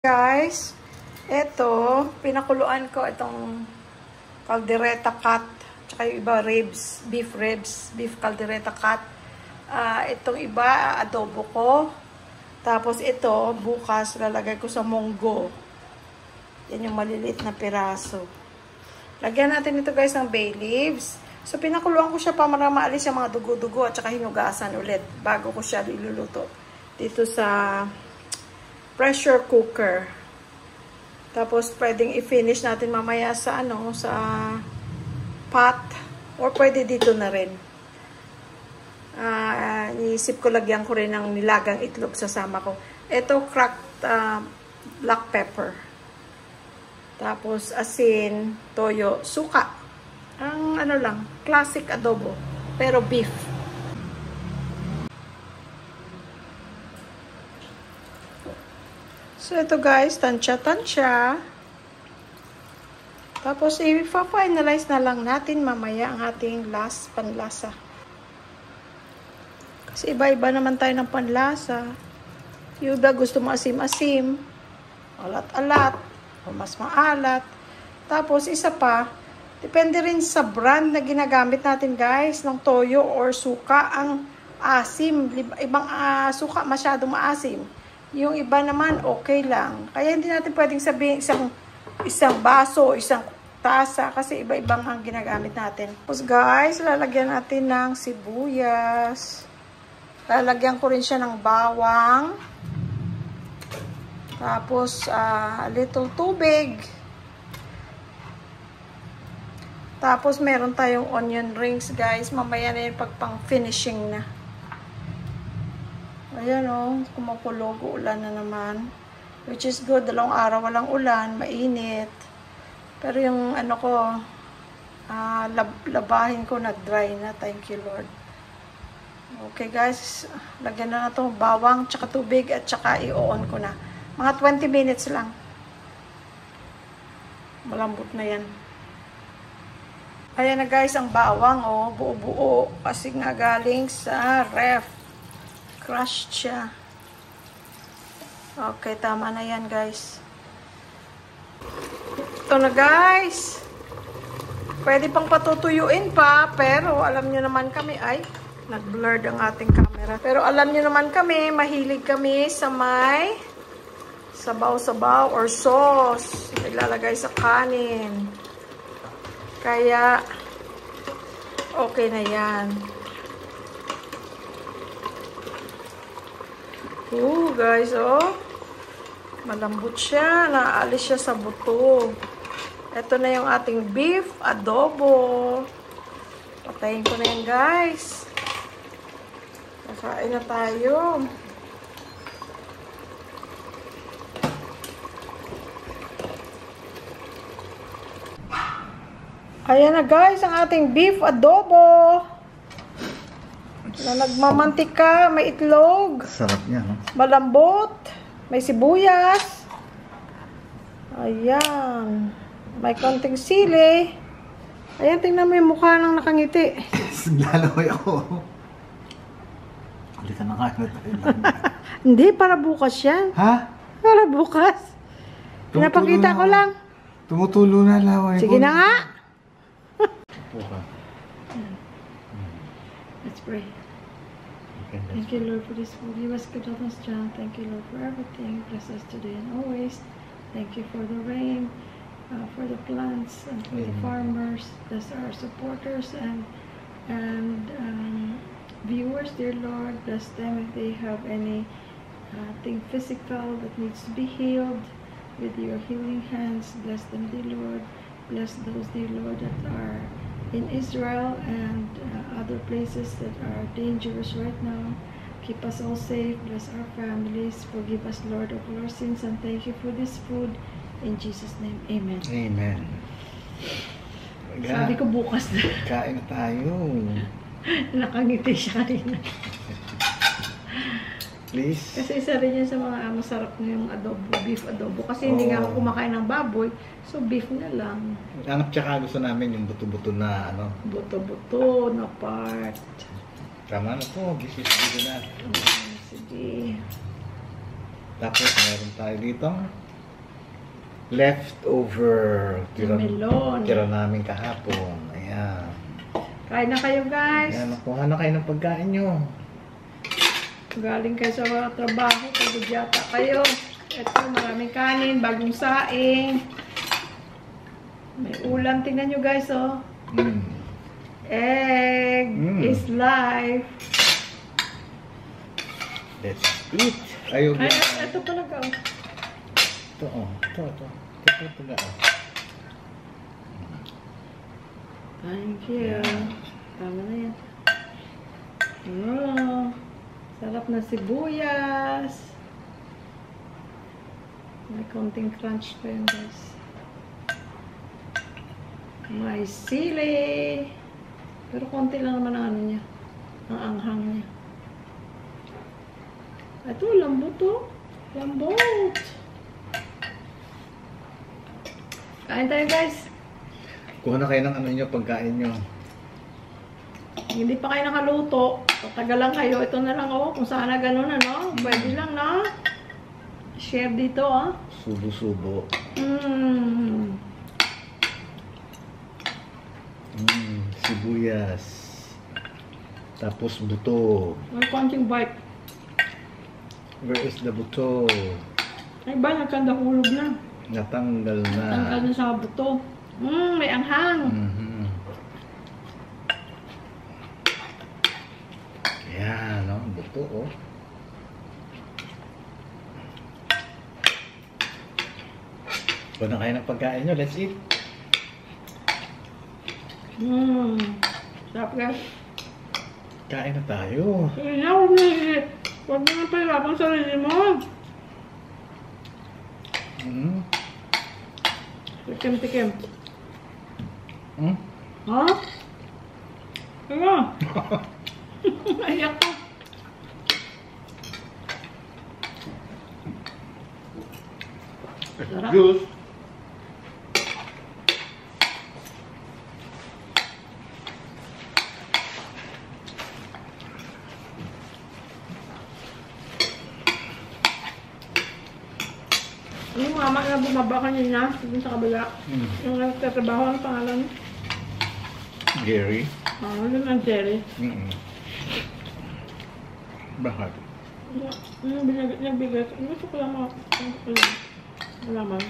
Guys, ito, pinakuluan ko itong caldereta cut, tsaka yung iba ribs, beef caldereta cut. Itong iba, adobo ko. Tapos ito, bukas lalagay ko sa munggo. Yan yung maliliit na piraso. Lagyan natin ito guys ng bay leaves. So, pinakuluan ko siya para maalis yung mga dugo-dugo at saka hinugasan ulit bago ko siya iluluto. Dito sa pressure cooker. Tapos, pwedeng i-finish natin mamaya sa sa pot. Or pwede dito na rin. Iisip ko lagyan ko rin ng nilagang itlog sasama ko. Ito, cracked black pepper. Tapos, asin, toyo, suka. Ang lang, classic adobo. Pero beef. So, ito guys, tansya-tansya. Tapos, i-finalize na lang natin mamaya ang ating last panlasa. Kasi iba-iba naman tayo ng panlasa. Yung iba gusto mo asim-asim, alat-alat, o mas maalat. Tapos, isa pa, depende rin sa brand na ginagamit natin guys, ng toyo or suka, ang asim. Ibang suka masyadong maasim. Yung iba naman, okay lang. Kaya hindi natin pwedeng sabihin isang baso, isang tasa, kasi iba-ibang ang ginagamit natin. Tapos guys, lalagyan natin ng sibuyas. Lalagyan ko rin siya ng bawang. Tapos, little tubig. Tapos, meron tayong onion rings, guys. Mamaya na yun pag pang-finishing na. Ayan o, kumukulog, ulan na naman. Which is good, 2 araw walang ulan, mainit. Pero yung labahin ko nag-dry na. Thank you, Lord. Okay guys, lagyan na ito bawang, tsaka tubig, at tsaka i-on ko na. Mga 20 minutes lang. Malambot na yan. Ayan na guys, ang bawang, buo-buo. Kasi nga galing sa ref. Crushed siya. Okay, tama na yan guys. Ito na guys. Pwede pang patutuyuin pa, pero alam nyo naman kami, nag-blurred ang ating camera. Pero alam nyo naman kami, mahilig kami sa may sabaw-sabaw or sauce. Ilalagay sa kanin. Kaya, okay na yan. Guys, malambot siya. Naalis siya sa buto. Ito na yung ating beef adobo. Patayin ko na yan, guys. Kakain na tayo. Ayan na, guys, ang ating beef adobo. Na nagmamantika, may itlog. Sarap niya, no? Malambot. May sibuyas. Ayan. May konting sili. Ayan, tingnan mo yung mukha ng nakangiti. Lalaway ako. Halika na nga. Hindi, para bukas yan. Ha? Para bukas. Pinapakita ko lang. Tumutulo na laway. Sige na nga. Let's pray. Thank you, Lord, for this food. Give us good health and strength. Thank you, Lord, for everything. Bless us today and always. Thank you for the rain, for the plants, and for the farmers. Bless our supporters and viewers, dear Lord. Bless them if they have any thing physical that needs to be healed with your healing hands. Bless them, dear Lord. Bless those, dear Lord, that are in Israel and other places that are dangerous right now. Keep us all safe. Bless our families. Forgive us, Lord, of our sins. And thank you for this food. In Jesus' name, amen. Amen. Sabi ko bukas na. Kain na tayo. Nakangiti siya kanina. Please. Kasi isa rin yan sa mga masarap na yung adobo, beef adobo. Kasi hindi nga ako kumakain ng baboy, so beef na lang. Ang tsaka gusto namin yung buto-buto na Buto-buto na part. Tama na po, gisig-gisig na. Sige. Tapos meron tayo dito leftover Melon. tira namin kahapon. Ayan. Kain na kayo, guys. Ayan, nakuha na kayo ng pagkain nyo. Galing kayo sa mga trabaho, pagod yata kayo. Ito, maraming kanin, bagong saing. May ulam, tingnan nyo guys, oh. Egg is life. Let's eat. Ayaw Ay, ito talaga, oh. Ito, oh. Ito talaga, oh. Thank you. Tama na yan. Oh, sarap na sibuyas. May konting crunch pa yun, guys. May sili. Pero konti lang naman ang ano niya. Ang anghang niya. Ito, lambot to. Lambot. Kain tayo, guys. Kuha na kayo ng ano nyo, pagkain nyo. Hindi pa kayo nakaluto. Patagal lang kayo. Ito na lang, oh. Kung sana ganun, ano. Pwede lang, no? Share dito, ah. Subo-subo. Sibuyas. Tapos buto. May konting bite. Where is the buto? Ay ba, nagkandahulog na. Natanggal na. Natanggal na sa buto. May anghang. Yan, no? Buto, oh. Kung na kayo ng pagkain nyo, let's eat. Sarap, guys. Kain na tayo. Sige na, huwag mo na pahirapang sarili mo. Tikim-tikim. Ha? Kaya? Ayak ko. Sarap. Juice. Yung mama na bumaba kanina, dun sa kabila. Yung nagtatrabaho, ang pangalan? Gary. Yun ang Jerry. Bakit? Nagbigay. Gusto ko lang malaman.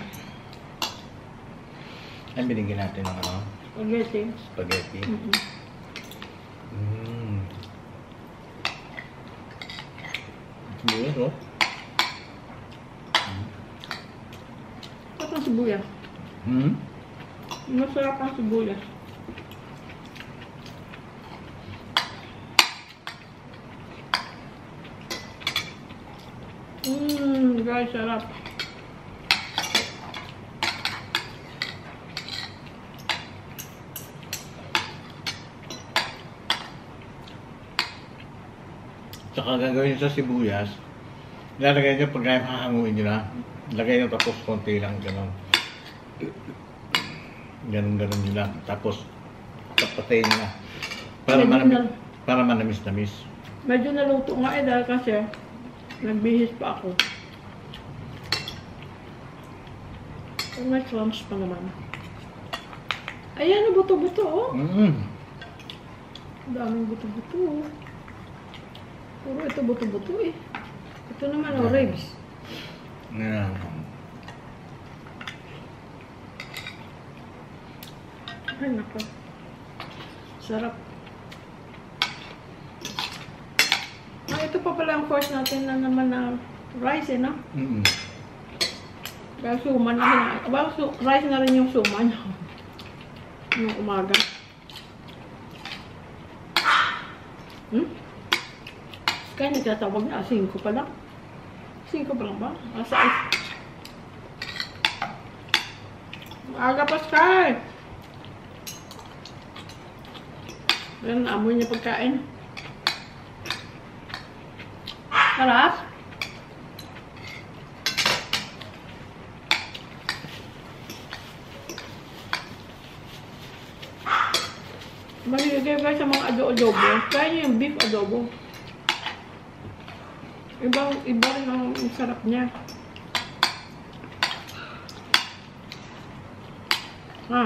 Ay, binigyan natin ng ano? Spaghetti. Spaghetti. Sibuyas, oh. Ito ang sibuyas. Masarap ang sibuyas. Guys, sarap. Tsaka gagawin nyo sa sibuyas, lalagay nyo pag hahanguin nyo na. Lagay nyo tapos konti lang, gano'n. Gano'n nyo lang. Tapos, papatayin nyo na. Para manamis-namis. Medyo naluto nga dahil kasi nagbihis pa ako. Pero may crumbs pa naman. Ayan, buto-buto, oh. Daming buto-buto, oh. Puro ito buto-buto, eh. Ito naman, oh, ribs. Yan. Ay, nako. Sarap. Ito pa pala ang course natin na naman na rice, eh, no? Kaya suman na rice na rin yung suman. Yung umaga. Kaya nagtatawag na 5 pa lang. 5 pa lang ba? Asa 6. Maaga pa, Sky! Ayan, amoy niya pagkain. Sarap? Maligay guys sa mga adobo. Kaya niyo yung beef adobo. Iba rin ang sarap niya. Ha?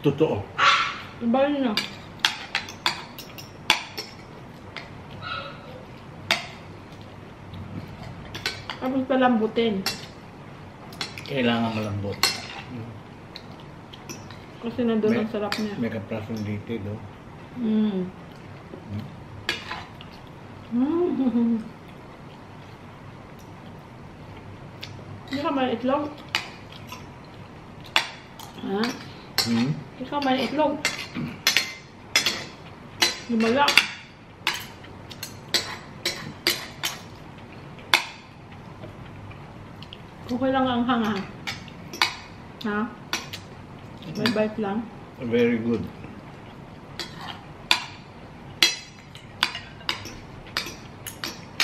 Totoo. Iba yun na. Tapos palambutin. Kailangan malambot. Kasi nandun ang sarap niya. May kaprasong dito, no? Mm. Mm. Hindi ka man itlog? Ha? Hindi ka man itlog? Lumala. Okay lang ang hanga. Ha? May bite lang. Very good.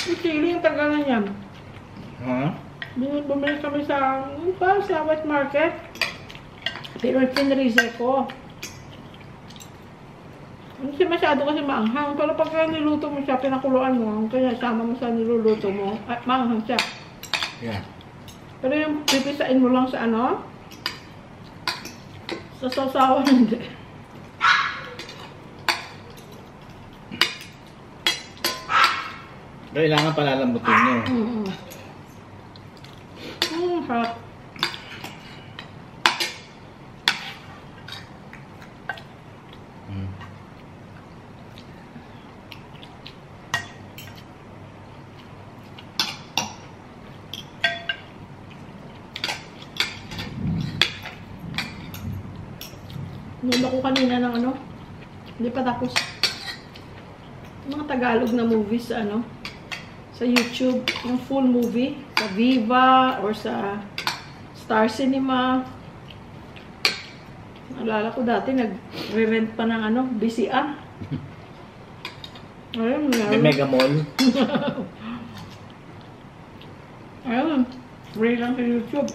Yung chili yung tagalan niya. Ha? Bumili kami sa wet market. Pero pinreaser ko. Hindi masyado kasi maanghang. Pero pag niluto mo siya, pinakuluan mo, kaya sama mo sa niluluto mo, at maanghang siya. Yeah. Pero yung pipisain mo lang sa ano, sa sasawan, hindi. Kailangan palalambutin nyo. Harap. Nila ko kanina ng ano, hindi pa tapos. Mga Tagalog na movies sa ano, sa YouTube, yung full movie, sa Viva or sa Star Cinema. Naalala ko dati, nag-rent pa ng ano, BCA. Ayun, May Mega Mall. Ayun, free lang sa YouTube.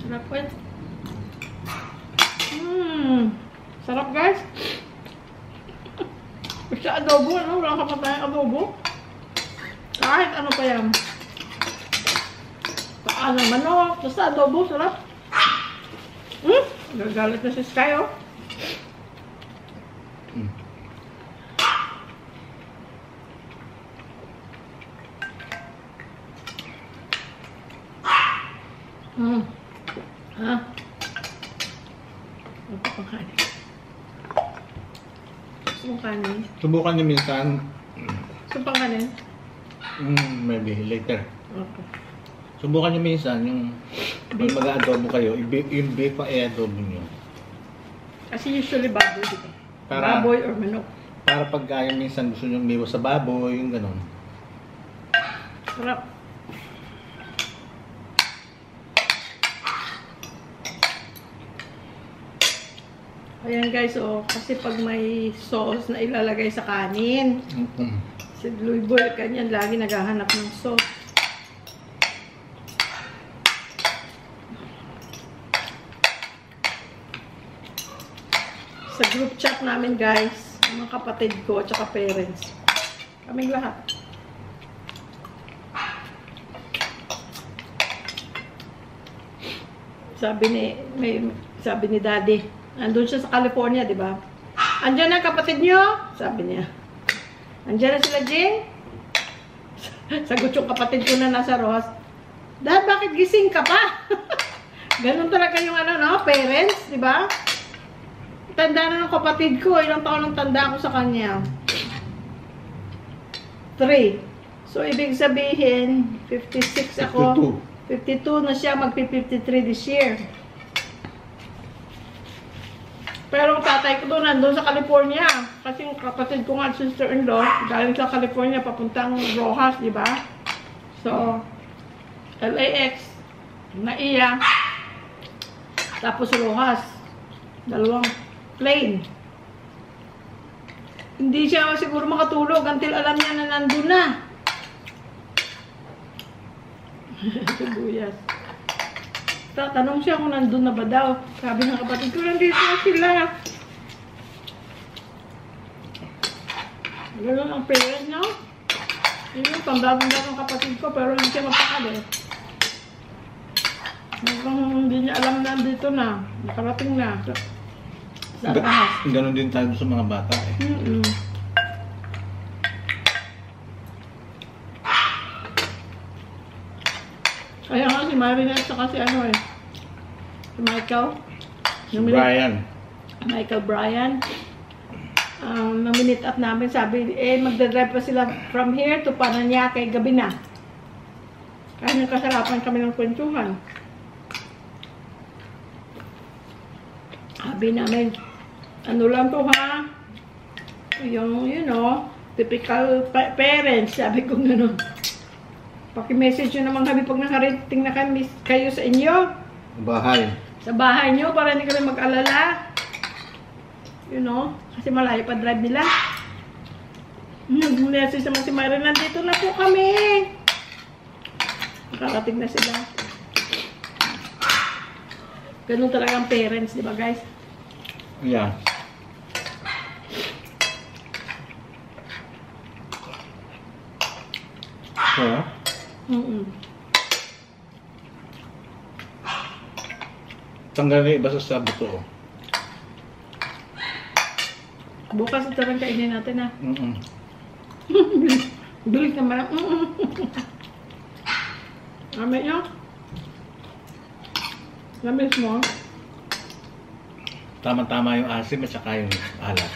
Sarap po yun. Sarap guys. Sa adobo, ano? Wala ka pa tayong adobo. Kahit ano pa yan. Paan ng manok. Basta adobo, sarap. Gagalit na si Sky, oh. Ha? Ano pa pang kanin? Gusto mong kanin? Subukan niyo minsan. Gusto pang kanin? Maybe later. Okay. Subukan niyo minsan yung pag mag-adobo kayo, yung beef ang i-adobo niyo. Kasi usually baboy dito. Para- Baboy or manok. Para pag kaya minsan gusto niyo umiwas sa baboy, yung ganon. Sarap. Ayan guys, oh, kasi pag may sauce na ilalagay sa kanin, si Louie Boy, kanyan lagi naghahanap ng sauce. Sa group chat namin guys, mga kapatid ko at saka parents, kaming lahat. Sabi ni Daddy, andun siya sa California, di ba? Andiyan na kapatid nyo? Sabi niya. Andiyan na sila, Jing? Sagot yung kapatid ko na nasa Rojas. Dad, bakit gising ka pa? Ganun talaga yung ano, no? Parents, di ba? Tanda na ng kapatid ko. Ilang taon ang tanda ko sa kanya? 3. So, ibig sabihin, 56 ako. 52 na siya, magpi-53 this year. Pero ang tatay ko doon, nandun sa California. Kasi yung kapatid ko nga, sister-in-law, galing sa California, papuntang Rojas, di ba? So, LAX, Naiya, tapos Rojas. Dalawang plane. Hindi siya siguro makatulog until alam niya na nandun na. Sibuyas. Tatanong siya kung nandun na ba daw. Sabi ng kapatid ko, nandito na sila. Ganun ang parent niya. Yun yung tanda-tanda ng kapatid ko, pero hindi siya mapakali. Hindi niya alam na nandito na. Nakarating na. Sa taas. Ganun din tayo sa mga bata eh. Kaya nga si Marinette saka si ano eh. Si Michael. Michael Bryan. Na-minute up namin, sabi, magdadrive pa sila from here to Paranaque gabi na. Kaya nagkasarapan kami ng kwentuhan. Sabi namin, ano lang to ha? Yung, you know, typical parents, sabi ko gano'n. Paki-message nyo naman kami pag nakarating na kami kayo sa inyo. Bahay. Sa bahay nyo, para hindi kami mag-alala. You know, kasi malayo pa drive nila. Nag-message naman si Myra, nandito na po kami. Nakarating na sila. Ganun talaga ang parents, di ba guys? Yeah. So, tanggalin iba sa buto. Bukas ito rin kainin natin ha. Bilis naman. Amin nyo? Lamis mo? Tama-tama yung asim at saka yung alat.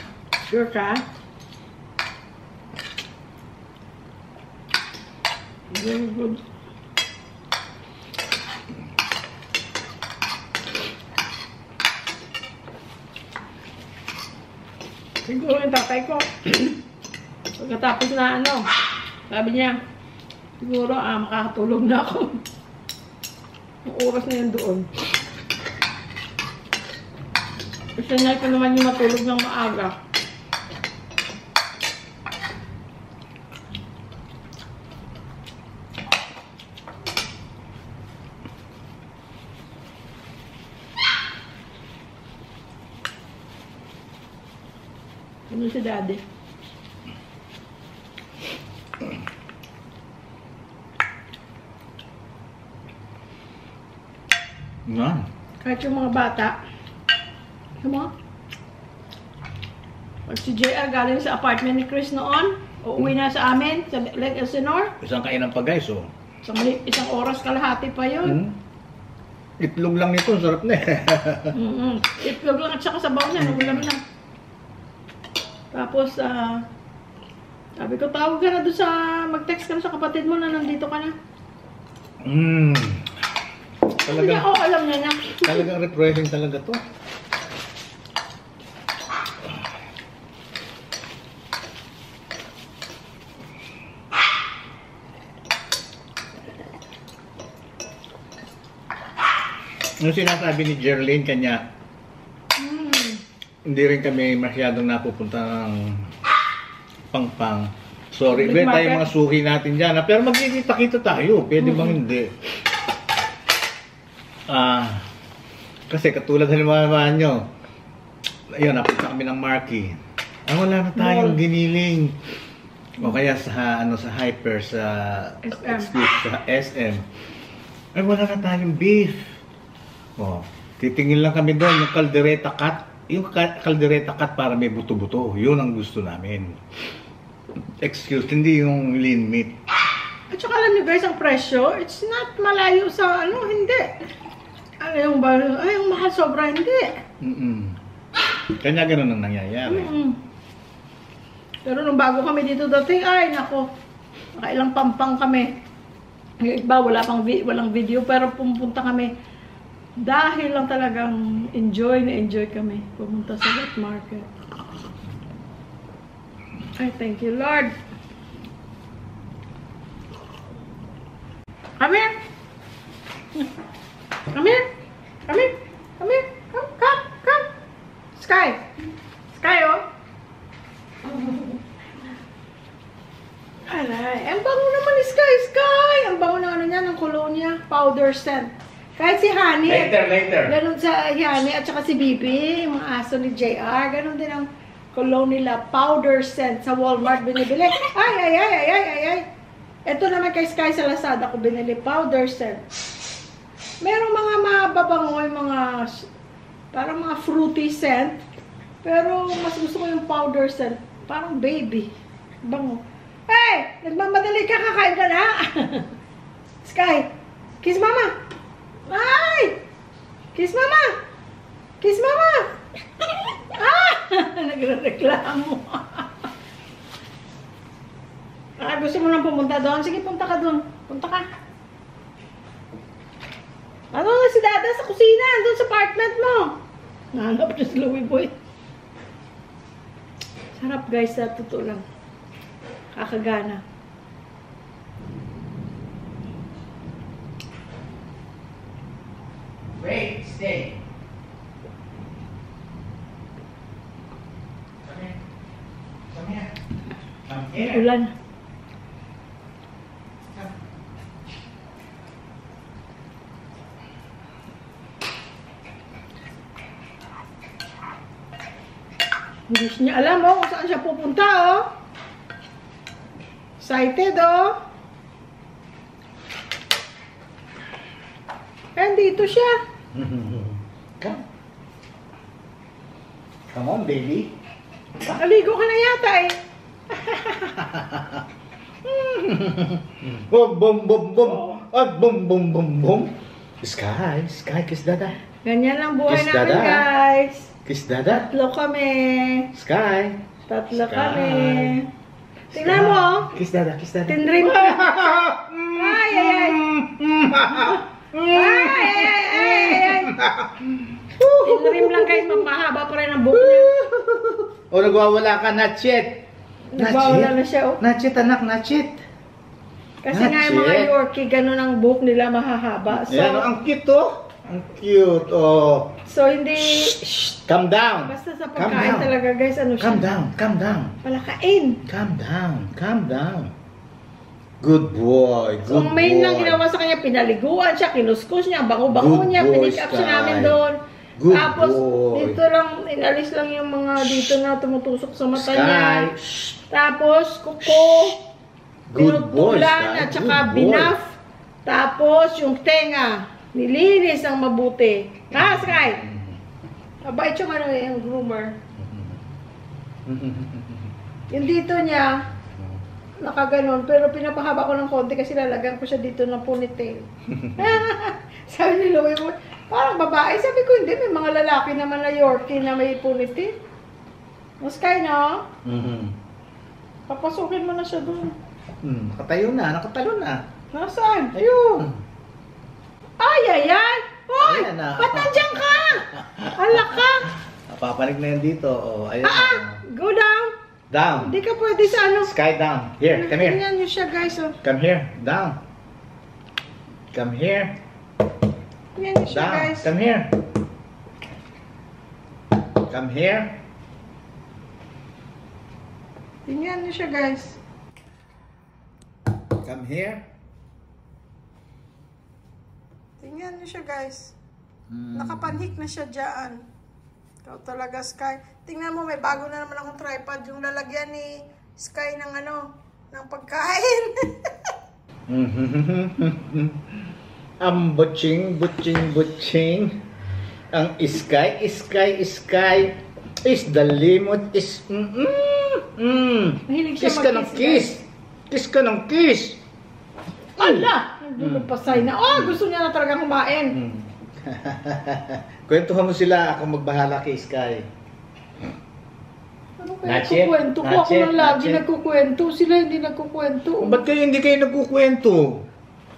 Sure ka? Very good. Siguro yung tatay ko, pagkatapos na ano, sabi niya, siguro makakatulog na ako. Ang oras na yun doon. Kasi na ko naman yung matulog ng maaga. Ano si daddy? Nga. Kahit yung mga bata, ano mo? Pag si JR galing sa apartment ni Chris noon, uuwi na sa amin, sa Lake Elsinore. Isang kainan pa guys, oh. Isang oras kalahati pa yun. Itlog lang nito, sarap na eh. Itlog lang at saka sabaw na, ulam na. Tapos, sabi ko, tawag ka na doon sa, mag-text ka na sa kapatid mo na nandito ka na. Talagang, alam niya na. talagang refreshing talaga to. Yung sinasabi ni Jerlyn kanya, hindi rin kami masyadong napupunta ng Pangpang. Sorry, Big tayo market. mga suki natin dyan. Pero magkikita-kita tayo. Pwede bang hindi? Kasi katulad halimbawa nyo, ayun, napunta kami ng Marky. Wala na tayong giniling. O kaya sa, sa Hyper, sa SM. Ay, wala na tayong beef. O, titingin lang kami doon, yung caldereta cut. Yung caldereta cut para may buto-buto. Yun ang gusto namin. Excuse, hindi yung lean meat. At saka alam niyo guys, ang presyo, it's not malayo sa hindi. Yung mahal sobra, hindi. Kanya ganun ang nangyayari. Pero nung bago kami dito dati, ay nako, nakailang pampang kami. Yung iba, walang video, pero pumunta kami. Dahil lang talagang enjoy na enjoy kami pumunta sa wet market. Ay, thank you, Lord. Come here. Come here. Come here. Come here. Come. Sky. Sky, oh. Aray, ang bango naman ni Sky. Ang bango ng ano niya, ng colonia. Powder scent. Kahit si Honey. Later. Ganon sa Honey at saka si Bibi, yung mga aso ni JR. Ganon din ang cologne nila. Powder scent. Sa Walmart binibili. Ay. Ito naman kay Sky sa Lazada ko binili. Powder scent. Merong mga mababango, yung mga parang mga fruity scent. Pero mas gusto ko yung powder scent. Parang baby. Bango. Hey! Nagmamadali ka, kakain ka na. Sky, kiss mama. Ay! Kiss mama. Kiss mama. Ah! Nagre-reklamo. Gusto mo nang pumunta doon? Sige, punta ka doon. Punta ka. Ano na si Dada sa kusina? Doon sa apartment mo. Nahanap niya si Louie Boy. Sarap guys, sa totoo lang. Kakagana. Wait, stay. Come here. May ulan. Hindi niya alam kung saan siya pupunta, oh. Excited, oh. Dito siya. Come on, baby. Nakaligo ka na yata, eh. Boom. At boom. Sky, kiss Dada. Ganyan lang buhay Kiss namin, Dada. guys. Kiss Dada. Tatlo kami. Sky. Tatlo Sky. kami. Tingnan mo, oh. Kiss Dada. Tinrim ka. Ay. Tinrim lang guys, mamahaba pa rin ang buhok niya. O, nagwawala ka, not yet. Nagbawala na siya, oh. Not yet, anak, not yet. Kasi nga yung mga Yorkie, ganun ang buhok nila mahahaba. So, Yan, ang cute, oh. Ang cute, oh. So, hindi... Shh, calm down. Basta sa pagkain talaga, guys, ano siya? Calm down. Palakain. Calm down. Good boy, So, ang main lang ginawa sa kanya, pinaliguan siya, kinuskus niya, bango-bango niya, pinik up siya namin doon. Good Tapos, boy. dito lang, inalis lang yung mga dito na tumutusok sa mata Sky. niya. Tapos, kuko, Good boy, pinutulan Sky. at saka Good boy. binaf. Tapos, yung tenga, nilinis ang mabuti. Ha, Sky? Abait yung ano yung groomer. Yung dito niya, nakaganon, pero pinapahaba ko ng konti kasi lalagyan ko siya dito ng ponytail. Sabi ni Louie, parang babae. Sabi ko, hindi, may mga lalaki naman na Yorkie na may ponytail. Mas Sky, no? Papasukin mo na siya doon. Nakatalo na. Nasaan? Ayun. Ay! Hoy! Ayan na. Ba't nandiyan ka? Hala ka! Papanig na yan dito. Oh, ayun. Go down! Down. Hindi ka pwede sa ano. Sky down. Here, come here. Tingnan niyo siya, guys. Oh. Come here. Down. Come here. Tingnan niyo siya, Down. guys. Come here. Come here. Tingnan niyo siya, guys. Come here. Tingnan niyo siya, guys. Nakapanhik na siya dyan. Ikaw talaga, Sky. Tingnan mo, may bago na naman akong tripod. Yung lalagyan ni Sky ng ano, ng pagkain. Ang butching. Ang Sky is the limit is Mahilig siya Kiss ka ng kiss. Kiss ka ng kiss. Ala! Hindi ko pasay na. Oh, gusto niya na talaga kumain. Kwentuhan mo sila, ako magbahala kay Sky. Ano kaya kukwento ko? Ako lang lagi nagkukwento. Sila hindi nagkukwento. Ba't hindi kayo nagkukwento?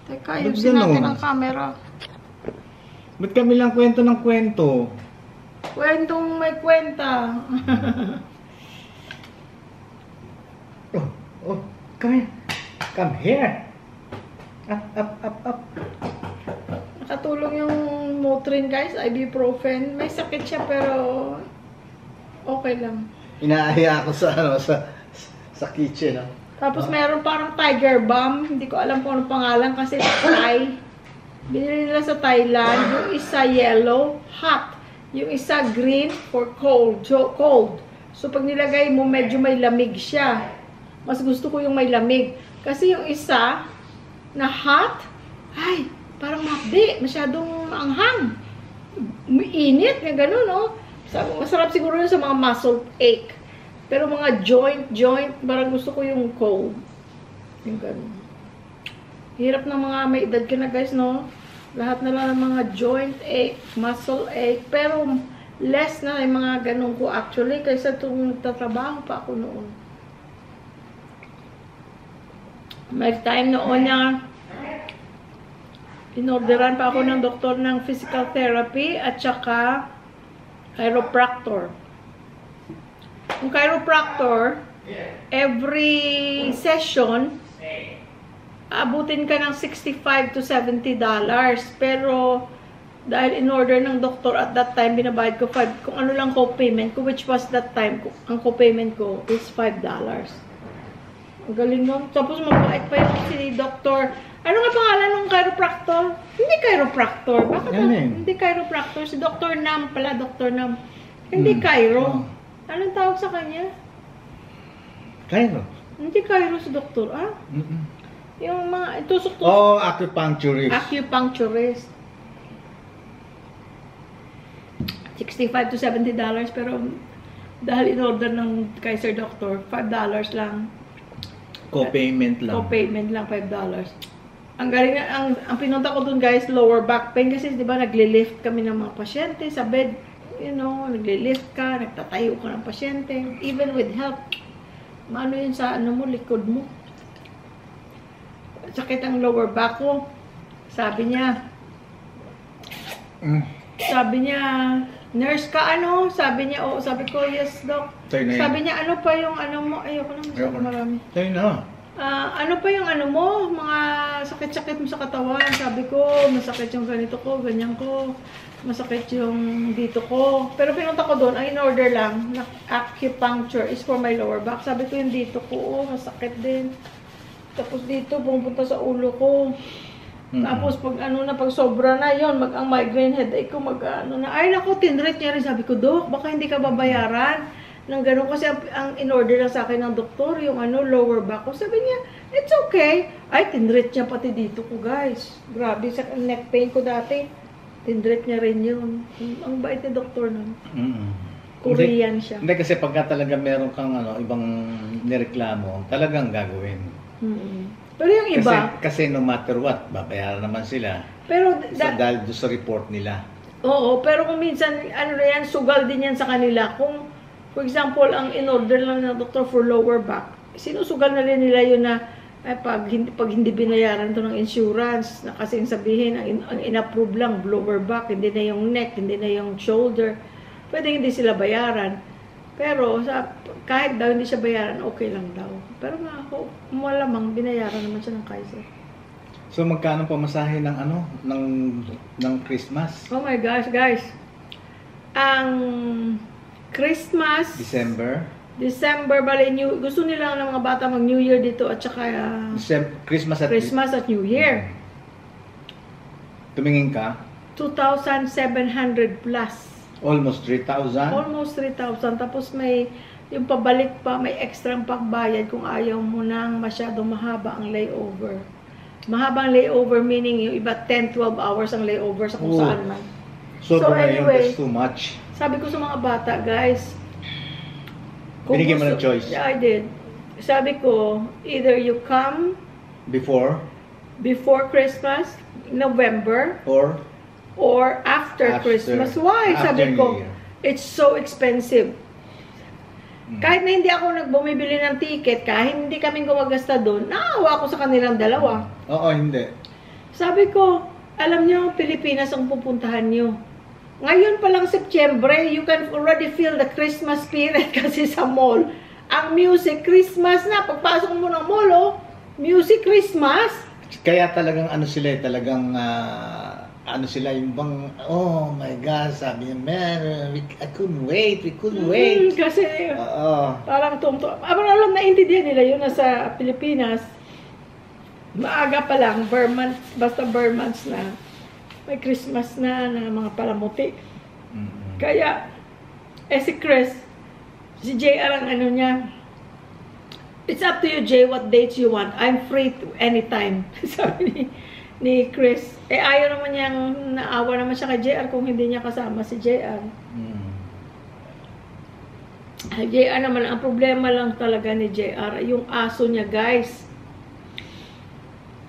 Teka, ayusin natin ang camera. Ba't kami lang kwento ng kwento? Kwentong may kwenta. Oh, come here. Come here. Up. Nakatulong yung Motrin guys, ibuprofen. May sakit siya pero okay lang. Inaaya ako sa kitchen. Tapos meron parang tiger balm. Hindi ko alam kung anong pangalan kasi Thai. Binili nila sa Thailand. Yung isa yellow, hot. Yung isa green for cold. So pag nilagay mo, medyo may lamig siya. Mas gusto ko yung may lamig. Kasi yung isa na hot, ay, parang mahdi. Masyadong anghang. Init, yung gano'n, no? Masarap siguro yun sa mga muscle ache. Pero mga joint, parang gusto ko yung cold. Yung gano'n. Hirap ng mga may edad ka na guys, no? Lahat na lang ng mga joint ache, muscle ache. Pero less na yung mga ganun ko actually kaysa itong nagtatrabaho pa ako noon. May time noon na inorderan pa ako ng doktor ng physical therapy at saka chiropractor. Yung chiropractor, every session, abutin ka ng $65 to $70. Pero, dahil in-order ng doktor at that time, binabayad ko kung ano lang co-payment ko, which was that time, ang co-payment ko is $5. Ang galing nun. Tapos, mabait pa yung si doktor. Ano nga pangalan ng chiropractor? Hindi chiropractor. Bakit hindi chiropractor? Si Dr. Nam pala, Dr. Nam. Hindi chiro. Anong tawag sa kanya? Chiro. Hindi chiro si doktor, ah? Yung mga tusok-tusok. Oh, acupuncturist. Acupuncturist. $65 to $70 pero dahil in-order ng Kaiser Doctor, $5 lang. Co-payment lang. Co-payment lang, $5. Ang galing, ang pinunta ko dun guys, lower back pain kasi di ba nagle-lift kami ng mga pasyente sa bed. You know, nagle-lift ka, nagtatayo ka ng pasyente. Even with help. Maano yun sa ano mo, likod mo. Sakit ang lower back ko. Sabi niya, nurse ka ano? Sabi niya, oh, sabi ko, yes, doc. Sabi niya, ano pa yung ano mo? Ayoko na masyado marami. Tayo na. Ano pa yung ano mo? Mga sakit-sakit mo sa katawan. Sabi ko, masakit yung ganito ko, ganyan ko. Masakit yung dito ko. Pero pinunta ko doon, ang in-order lang, na acupuncture is for my lower back. Sabi ko yung dito ko, oh, masakit din. Tapos dito, pumunta sa ulo ko. Tapos pag ano na, pag sobra na yon, ang migraine headache ko, ano na. Ay naku, tinrate niya rin. Sabi ko, Dok, baka hindi ka babayaran ng gano'n. Kasi ang in-order lang sa akin ng doktor, yung ano, lower back ko. Sabi niya, it's okay. Ay, tinrate niya pati dito ko, guys. Grabe, sa neck pain ko dati. Tinrate niya rin yun. Ang bait ni doktor nun. Korean siya. Hindi kasi pagka talaga meron kang ano, ibang nireklamo, talagang gagawin. Pero yung iba... Kasi no matter what, babayaran naman sila. Pero dahil doon sa report nila. Oo, pero kung minsan, ano na yan, sugal din yan sa kanila. Kung, for example, ang in-order lang ng doktor for lower back, sinusugal na rin nila yun na ay, pag hindi binayaran to ng insurance, na kasing sabihin, ang in-approve lang, lower back, hindi na yung neck, hindi na yung shoulder, pwede hindi sila bayaran. Pero, kahit daw hindi siya bayaran, okay lang daw. Pero nga ako, malamang, binayaran naman siya ng Kaiser. So, magkano pamasahe ng ano, ng Christmas? Oh my gosh, guys. Ang Christmas, December, bali, gusto nila ng mga bata mag-New Year dito at saka Christmas at New Year. Tumingin ka? 2,700 plus. Almost 3,000? Almost 3,000. Tapos may, yung pabalik pa, may extrang pagbayad kung ayaw mo nang masyadong mahaba ang layover. Mahabang layover meaning yung iba 10-12 hours ang layover sa kung saan man. So anyway, that's too much. Sabi ko sa mga bata, guys, binigyan mo ng choice. Yeah, I did. Sabi ko, either you come before Christmas, November, or after Christmas. Why? Sabi ko, it's so expensive. Kahit na hindi ako nagbumibili ng ticket, kahit hindi kami gumagasta doon, naawa ako sa kanilang dalawa. Oo, hindi. Sabi ko, alam nyo, Pilipinas ang pupuntahan nyo. Ngayon pa lang Septyembre, you can already feel the Christmas spirit kasi sa mall. Ang music, Christmas na. Pagpasok mo ng mall, oh, music, Christmas. Kaya talagang ano sila, talagang ano sila, yung bang, oh my God, sabi niya, man, I couldn't wait, we couldn't wait. Kasi parang alam, naintindihan nila yun nasa Pilipinas. Maaga pa lang, basta months na, may Christmas na mga palamuti. Kaya, si Chris, si JR ang ano niya, it's up to you, Jay, what dates you want. I'm free to anytime. Sabi ni Chris. Ayaw naman niyang, naawa naman siya kay JR kung hindi niya kasama si JR. JR naman, ang problema lang talaga ni JR, yung aso niya, guys.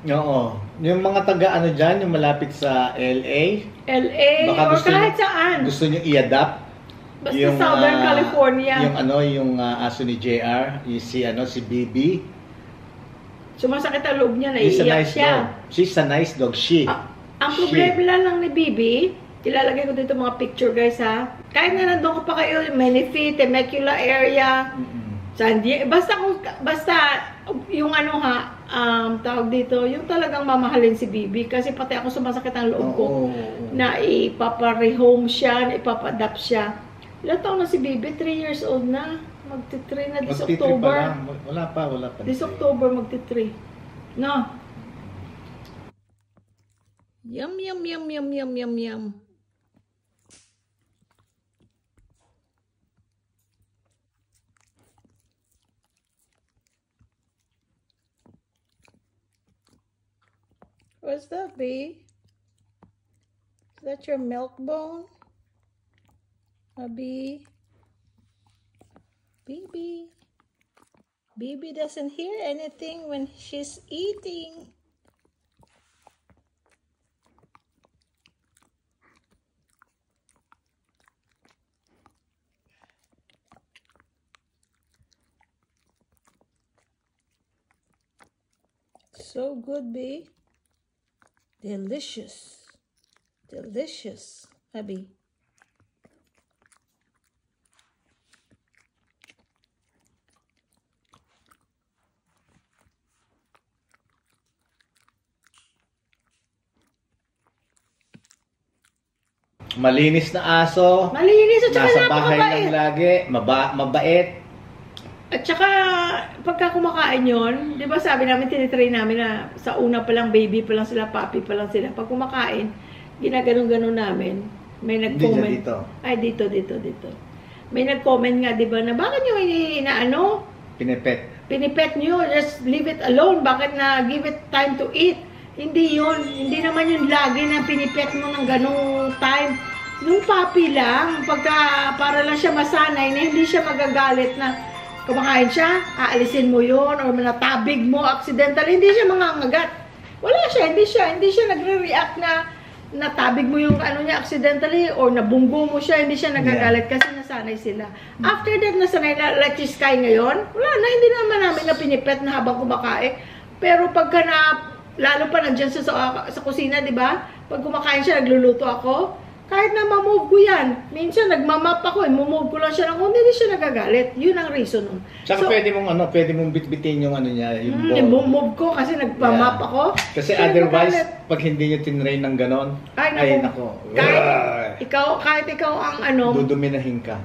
Oo. Yung mga taga ano dyan, yung malapit sa LA. Baka or kahit saan. Gusto niyo i-adapt. Basta yung, Southern California. Yung aso ni JR, si BB. Sumasakit ang loob niya, naiiyak siya. She's a nice dog. Ang problema lang ni Bibi, ilalagay ko dito mga picture, guys, ha. Kahit na nandun ko pa kayo, Menifee, Temecula area, San Diego, basta yung ano ha, tawag dito, yung talagang mamahalin si Bibi, kasi pati ako sumasakit ang loob ko, na ipapa-rehome siya, na ipapa-adapt siya. Ilan taon na si Bibi? 3 years old na. Magti-3 na this October. Wala pa. This October magti-3. No? Yum. What's that, B? Is that your milk bone? B? Bibi doesn't hear anything when she's eating. So good, B. Delicious. Abby. Malinis na aso. Malinis at saka nasa bahay lang lagi. Mabait. At saka, pagka kumakain yun, di ba sabi namin, tinitrain namin na sa una pa lang, baby pa lang sila, puppy pa lang sila. Pag kumakain, ginaganon-ganon namin. May nag-comment. Dito. Ay, dito. May nag-comment nga, di ba, na bakit nyo inaano? Pinipet nyo, just leave it alone. Bakit na give it time to eat? Hindi yun. Hindi naman yun lagi na pinipet mo ng ganong time. Nung puppy lang, pagka para lang siya masanay na hindi siya magagalit na kumakain siya, aalisin mo yun, or natabig mo accidental, hindi siya mangangagat. Wala siya, hindi siya nagre-react na natabig mo yung ano niya accidentally, or nabunggo mo siya, hindi siya nagagalit kasi nasanay sila. After that, nasanay na like si Sky ngayon, wala na, hindi naman namin na pinipet na habang kumakain. Pero pagka lalo pa nandiyan siya sa kusina, di ba? Pag kumakain siya, nagluluto ako, kahit na ma-move ko yan. Minsan, nagmamap ako, move ko lang siya lang, kung hindi siya nagagalit. Yun ang reason nun. Saka so, pwede mong bitbitin yung ano niya, yung ball. Move ko kasi nagmamap ako. Kasi otherwise, pag hindi niyo tinrain ng ganon, ay nako. Kahit ikaw ang ano, duduminahin ka.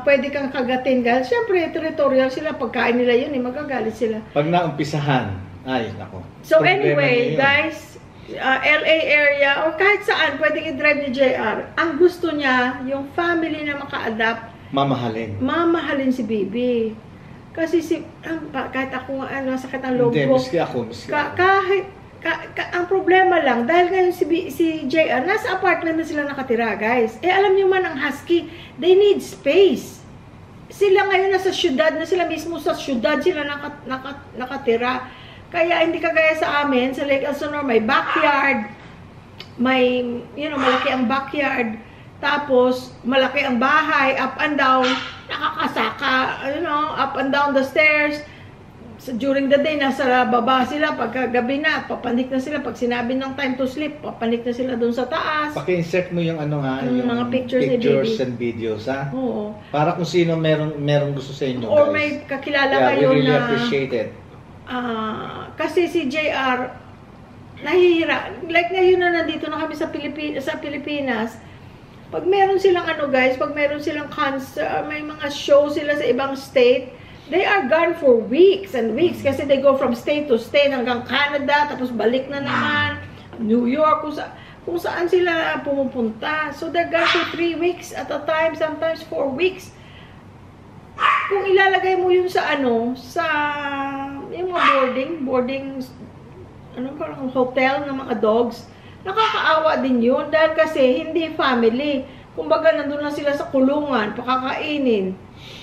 Pwede kang kagatin. Siyempre, territorial sila. Pagkain nila yun, magagalit sila. Pag naumpisahan, ay nako. So anyway, guys, LA area or kahit saan pwedeng i-drive ni JR. Ang gusto niya, yung family na maka-adapt, mamahalin si Bibi. Kasi kahit ako sakit ang loob ko. Miski ako. Ang problema lang, dahil ngayon si JR, nasa apartment na sila nakatira, guys. Alam niyo man ang husky, they need space. Sila ngayon nasa syudad na sila mismo sa syudad sila nakatira. Kaya hindi kagaya sa amin, sa Lake Elsinore, may backyard, may, malaki ang backyard, tapos malaki ang bahay, up and down, nakakasaka, up and down the stairs. during the day, nasa baba sila. Pagka gabi na, papanik na sila. Pag sinabi ng time to sleep, papanik na sila doon sa taas. Paki-insert mo yung ano ha, yung mga pictures and videos ha. Oo. Para kung sino meron gusto sa inyo, Or guys. may kakilala Yeah, kayo we really na... appreciate it. Kasi si JR, nahihira. Like ngayon na nandito na kami sa Pilipinas, pag meron silang ano guys, pag meron silang may mga show sila sa ibang state, they are gone for weeks and weeks kasi they go from state to state hanggang Canada, tapos balik na naman, New York, kung saan sila pumupunta. So they're gone for 3 weeks at a time, sometimes 4 weeks. Kung ilalagay mo yun sa ano, sa yung mga boarding, ano parang hotel ng mga dogs, nakakaawa din yun dahil kasi hindi family. Kumbaga nandun lang sila sa kulungan, pakakainin.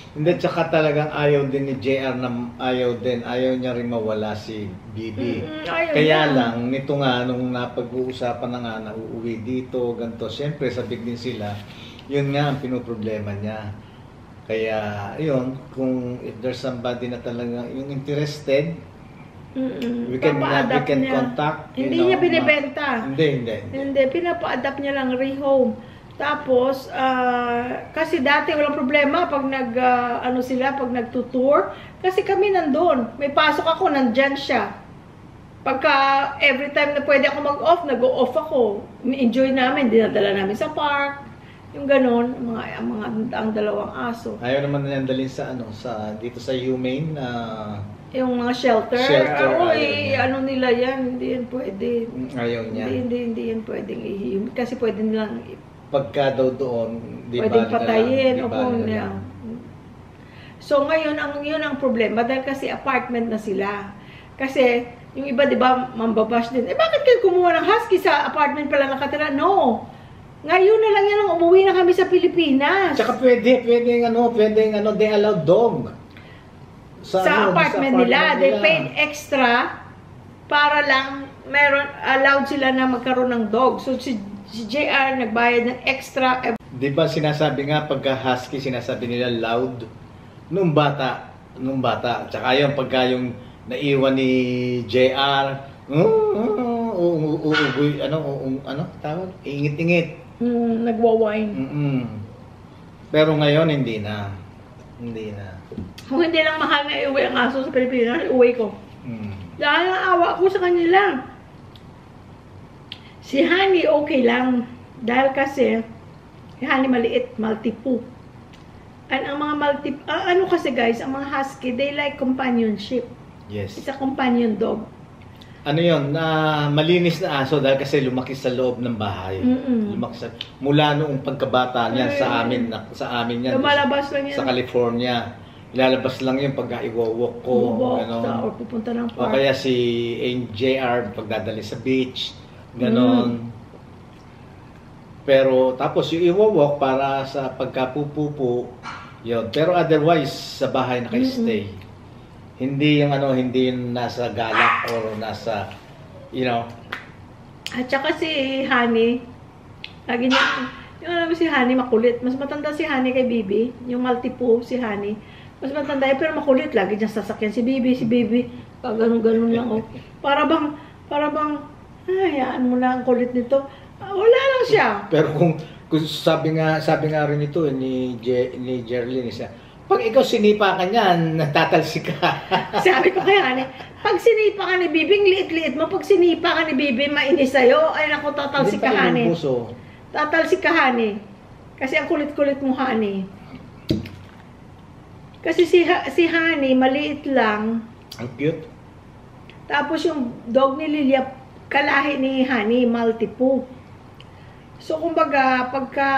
Hindi, tsaka talagang ayaw din ni JR na ayaw niya rin mawala si Bibi. Kaya lang, nito nga, nung napag-uusapan na nga na uuwi dito, ganito, siyempre sabik din sila, yun nga ang pinoproblema niya. Kaya, yun, kung if there's somebody na talagang yung interested, we can contact. Hindi niya binibenta. Hindi. Pinapa-adapt niya lang rehome. Tapos, kasi dati walang problema pag pag nagtutour. Kasi kami nandun. May pasok ako, nandyan siya. Pagka every time na pwede ako mag-off, nag-o-off ako. Enjoy namin, dinadala namin sa park. Yung ganon, ang dalawang aso. Ayaw naman na dalhin sa dito sa Humane na yung mga shelter. Ano nila yan, hindi yan pwede. Ayaw niya. Hindi yan pwedeng kasi pwede nilang pagka daw doon, pwedeng patayin. So ngayon, yun ang problema dahil kasi apartment na sila. Kasi yung iba, di ba, mambabash din. Bakit kayo kumuha ng husky sa apartment pala nakatira? No. Ngayon na lang yan, umuwi na kami sa Pilipinas. Tsaka pwedeng they allow dog. Sa apartment nila. They paid extra para lang allowed sila na magkaroon ng dog. So si JR nagbayad ng extra. Di ba sinasabi nga pagka husky, sinasabi nila loud? Nung bata. Tsaka yung pagka yung naiwan ni JR, tawag? Ingit-ingit. Nagwawine. Pero ngayon, hindi na. Kung hindi lang mahal na iuwi ang aso sa Pilipinas, iuwi ko. Dahil naawa ko sa kanila. Si Honey, okay lang. Dahil kasi, si Honey maliit, Maltipoo. Ang mga kasi guys, ang mga husky, they like companionship. Yes. It's a companion dog. Ano yun, malinis na aso dahil kasi lumaki sa loob ng bahay. Mula noong pagkabata niya sa amin yan. Lumalabas lang yan. Sa California. Ilalabas lang yun pagka iwawalk ko. Or pupunta ng park. O kaya si JR pagdadali sa beach. Ganon. Pero tapos yung iwawalk para sa pagkapupupo. Yun. Pero otherwise, sa bahay naka-stay. Hindi yung hindi yung nasa galak or nasa, At saka si Honey, lagi niya, si Honey makulit. Mas matanda si Honey kay Bibi. Yung Maltipoo si Honey. Mas matanda pero makulit. Lagi niya sasakyan si Bibi. Ganun-ganun lang. Para bang, hayaan mo lang ang kulit nito. Wala lang siya. Pero kung sabi nga rin ito ni Jerlyn, pag ikaw sinipa ka niyan, natatalsik ka. Sabi ko kaya pag sinipa ka ni Bibi, liit-liit mo. Pag sinipa ka ni Bibi, mainis sa'yo. Ay naku, tatalsik ka, Honey. Tatalsik ka, Honey. Kasi ang kulit-kulit mo, Honey. Kasi si Honey, maliit lang. Ang cute. Tapos yung dog ni Lilia, kalahi ni Honey, Maltipoo. So, kumbaga, pagka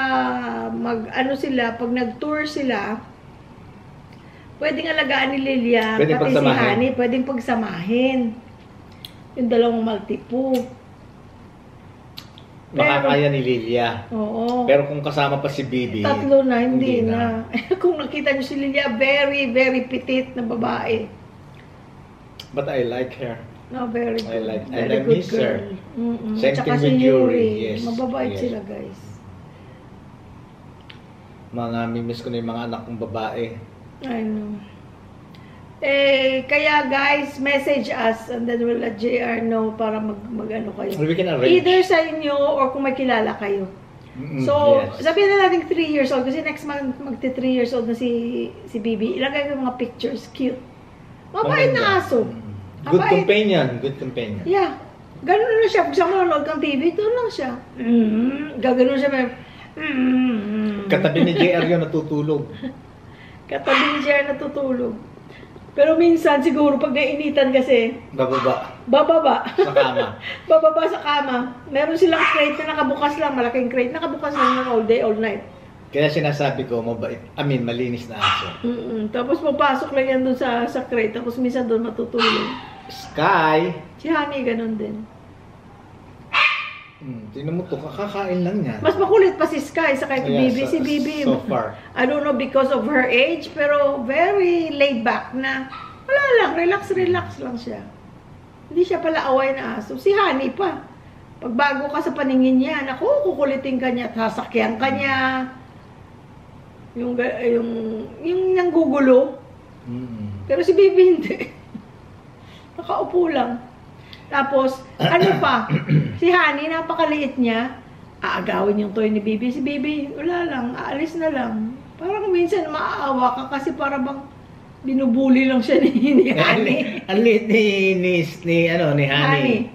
pag nag-tour sila, pwedeng alagaan ni Lilia, pati si Honey, pwedeng pagsamahin. Yung dalawang Maltipoo. Makakaya ni Lilia. Oo. Pero kung kasama pa si Bibi, tatlo na, hindi na. Kung nakita niyo si Lilia, very, very petite na babae. But I like her. No, very good. I miss her. Same thing with Yuri. Yes. Mababait sila, guys. Namimiss ko na yung mga anak kong babae. I know. Kaya guys, message us and then we'll let JR know para mag-ano kayo. We can arrange. Either sa inyo or kung may kilala kayo. So, yes. sabihin na natin 3 years old kasi next month magti 3 years old na si Bibi. Ilagay ko yung mga pictures. Cute. Mabait na aso. Good companion. Good companion. Yeah. Ganun na siya. Pag siya manonood kang TV, doon lang siya. Gaganon siya. Katabi ni JR yun natutulog. Katabi ni JR natutulog. Pero minsan siguro pag nainitan kasi, bababa sa kama. bababa sa kama. Meron silang crate na nakabukas lang, malaking crate, nakabukas lang all day, all night. Kaya sinasabi ko, malinis na aso. Tapos papasok lang yan doon sa crate, tapos minsan doon matutulog. Sky! Si Honey, ganun din. Tingnan mo to, kakakain lang yan. Mas makulit pa si Sky sa kay Bibi. Si Bibi, so far. I don't know because of her age, pero very laid back na wala lang, relax lang siya. Hindi siya pala away na aso. Si Honey pa. Pag bago ka sa paningin niya, naku, kukulitin ka niya, sasakyan ka niya. Yung nanggugulo. Pero si Bibi hindi. Nakaupo lang. Tapos, ano pa, si Honey, napakaliit niya, aagawin yung toy ni Bibi. Si Bibi, wala lang, aalis na lang. Parang minsan maaawa ka kasi parang bang binubuli lang siya ni Honey. Ang liit ni Honey.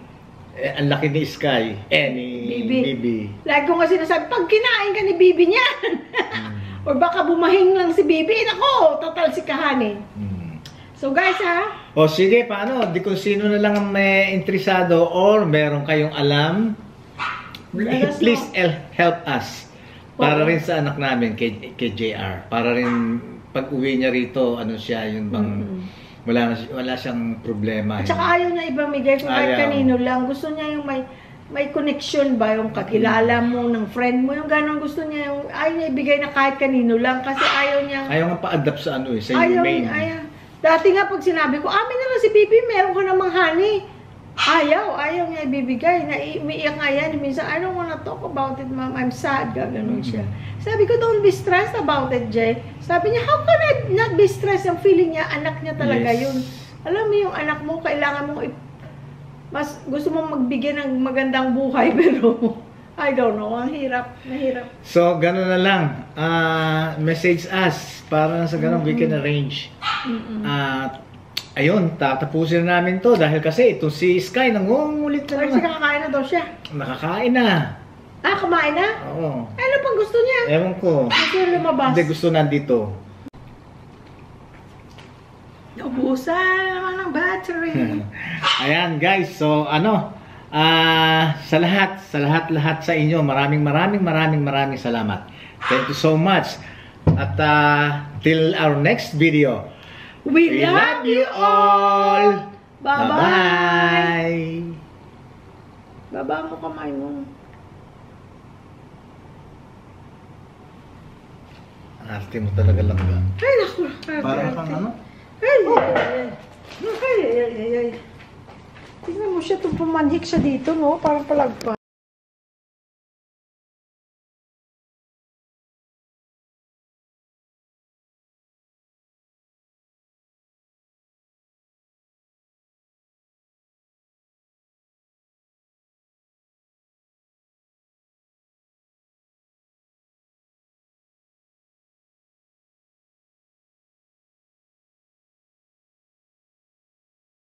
Ang laki ni Sky. Ni Bibi. Lagi ko nga sinasabi, pag kinain ka ni Bibi niyan, or baka bumahing lang si Bibi, nako, total si Honey. So guys O sige, paano? Di kung sino na lang ang may interesado or meron kayong alam, please help us. Para rin sa anak namin, kay JR. Para rin pag uwi niya rito, ano siya, yun bang wala siyang problema. At saka ayaw niya ibamigay kung kahit kanino lang. Gusto niya yung may connection ba, yung kakilala mo, ng friend mo, yung gano'n gusto niya, yung ayaw niya ibigay na kahit kanino lang kasi ayaw niya. Ayaw nga pa-adapt sa sa main. Dati nga pag sinabi ko, amin na lang si Bibi, meron ka namang Honey. Ayaw niya ibibigay. Umiiyak nga yan. Minsan, I don't wanna talk about it, ma'am. I'm sad. Gaganon siya. Sabi ko, don't be stressed about it, Jay. Sabi niya, how can I not be stressed? Ang feeling niya, anak niya talaga yun. Alam mo yung anak mo, kailangan mo, mas gusto mong magbigay ng magandang buhay, pero I don't know. Ang hirap. Mahirap. So, gano'n na lang. Message us para sa gano'n we can arrange. Ayun, tatapusin na namin to dahil kasi itong si Sky nangungulit na naman. Nakakain na daw siya. Nakakain na. Kumain na? Oo. Ano pang gusto niya? Ewan ko. Gusto lumabas. Hindi, gusto nandito. Ubusan naman ng battery. Ayan guys, so sa lahat sa inyo, maraming salamat. Thank you so much. At till our next video, we love you all. Bye-bye. Baba mo kamay mo. Arte mo talaga lang ba? Ay, naku. Parang kang ano? Ay. Tingnan mo siya, pumanhik siya dito, no? Parang palagpas.